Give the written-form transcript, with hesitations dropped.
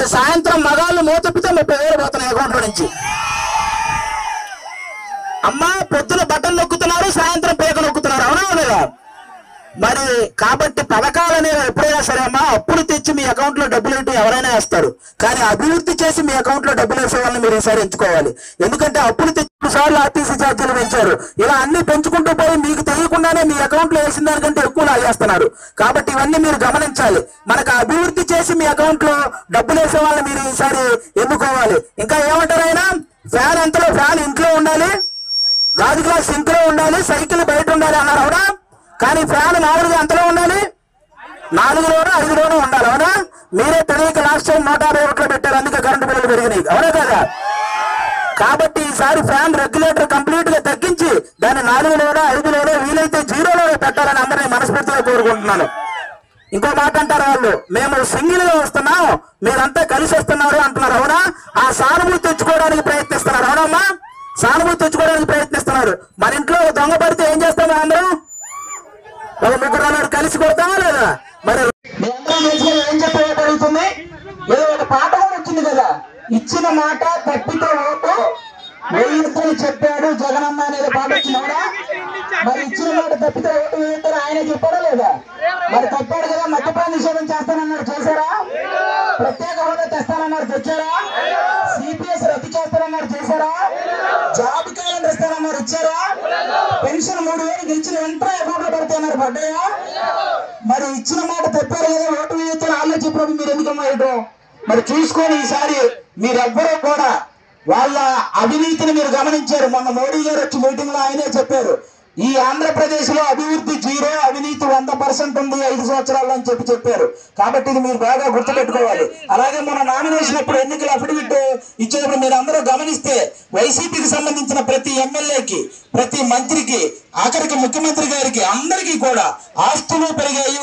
మరి సాయంత్రం మగాళ్ళు మోతపితే 30,000 పోతున్నాయి అకౌంట్లో నుంచి. అమ్మా పొద్దున బట్టలు నొక్కుతున్నారు, సాయంత్రం పేక నొక్కుతున్నారు, అవునా లేదా? మరి కాబట్టి పథకాలు అనేవి ఎప్పుడైనా సరే అమ్మా అప్పులు తెచ్చి మీ అకౌంట్ లో డబ్బులు ఇటు ఎవరైనా వేస్తారు, కానీ అభివృద్ధి చేసి మీ అకౌంట్ లో డబ్బులు వేసే వాళ్ళని మీరు ఈసారి ఎంచుకోవాలి. ఎందుకంటే అప్పులు తెచ్చిన సార్లు ఆర్టీసీ ఛార్జీలు పెంచారు. ఇలా అన్ని పెంచుకుంటూ పోయి మీకు తెలియకుండానే మీ అకౌంట్ లో వేసిన దానికంటే ఎక్కువ లాగేస్తున్నారు. కాబట్టి ఇవన్నీ మీరు గమనించాలి. మనకు అభివృద్ధి చేసి మీ అకౌంట్ లో డబ్బులు వేసే వాళ్ళని మీరు ఈసారి ఎన్నుకోవాలి. ఇంకా ఏమంటారు ఆయన? ఫ్యాన్ ఎంతలో ఫ్యాన్ ఇంట్లో ఉండాలి, గాజు గ్లాస్ ఇంట్లో ఉండాలి, సైకిల్ బయట ఉండాలి అన్నారు, అవునా? కానీ ఫ్యాన్ మామూలుగా ఎంతలో ఉండాలి? 4లోనూ 5లోనూ ఉండాలి, అవునా? మీరే తెలియక లాస్ట్ టైం 150 పెట్టారు, అందుకే కరెంటు బిల్లులు పెరిగినాయి, అవునా కదా? కాబట్టి ఈసారి ఫ్యాన్ రెగ్యులేటర్ కంప్లీట్ గా తగ్గించి దాన్ని 4లోనూ 5లోనూ వీలైతే 0లోనే పెట్టాలని అందరినీ మనస్ఫూర్తిగా కోరుకుంటున్నాను. ఇంకో మాట అంటారు వాళ్ళు, మేము సింగిల్ గా వస్తున్నాం, మీరంతా కలిసి వస్తున్నారు అంటున్నారు, అవునా? ఆ సానుభూతి తెచ్చుకోవడానికి ప్రయత్నిస్తున్నారు, అవునమ్మా? సానుభూతి తెచ్చుకోవడానికి ప్రయత్నిస్తున్నారు. మన ఇంట్లో దొంగ పడితే ఏం చేస్తామో అందరం ఒక 3 కలిసి కొడతామా లేదా? మరి ఏం చెప్పగలుగుతుంది? ఏదో ఒక పాట కూడా వచ్చింది కదా, ఇచ్చిన మాట తప్పితే ఓటు వేయొద్దని చెప్పాడు జగనన్న అనేది పాట వచ్చిందా? మరి ఇచ్చిన మాట తప్పితే ఓటు వేయొద్దని ఆయన చెప్పాడా లేదా? మరి తప్పాడు కదా. మద్యపాన నిషేధం చేస్తానన్నాడు, చేశారా? ప్రత్యేక హోదా తెస్తానన్నారు, తెచ్చారా? సిపిఎస్ రద్దు చేస్తానన్నారు, చేశారా? జాబ్ క్యాలెండర్ ఇస్తానన్నారు, ఇచ్చారా? పెన్షన్ 3,000 ఇచ్చిన వెంటనే అకౌంట్లో పడుతున్నారు, పడ్డాయా? మరి ఇచ్చిన మాట తప్పారు కదా, ఓటు వేయొద్దని వాళ్ళే చెప్పినప్పుడు మీరు ఎందుకమ్మా ఇవ్వడం? మరి చూసుకొని ఈసారి మీరెవ్వరూ కూడా వాళ్ళ అవినీతిని మీరు గమనించారు. మొన్న మోడీ గారు వచ్చి మీటింగ్ లో ఆయనే చెప్పారు, ఈ ఆంధ్రప్రదేశ్ లో అభివృద్ధి 0, అవినీతి 100% ఉంది 5 సంవత్సరాల్లో అని చెప్పారు. కాబట్టి ఇది మీరు బాగా గుర్తుపెట్టుకోవాలి. అలాగే మన నామినేషన్ అప్పుడు ఎన్నికల అఫిడవిట్ ఇచ్చేటప్పుడు మీరు అందరూ గమనిస్తే వైసీపీకి సంబంధించిన ప్రతి ఎమ్మెల్యేకి, ప్రతి మంత్రికి, ఆఖరికి ముఖ్యమంత్రి గారికి అందరికీ కూడా ఆస్తులు పెరిగాయి,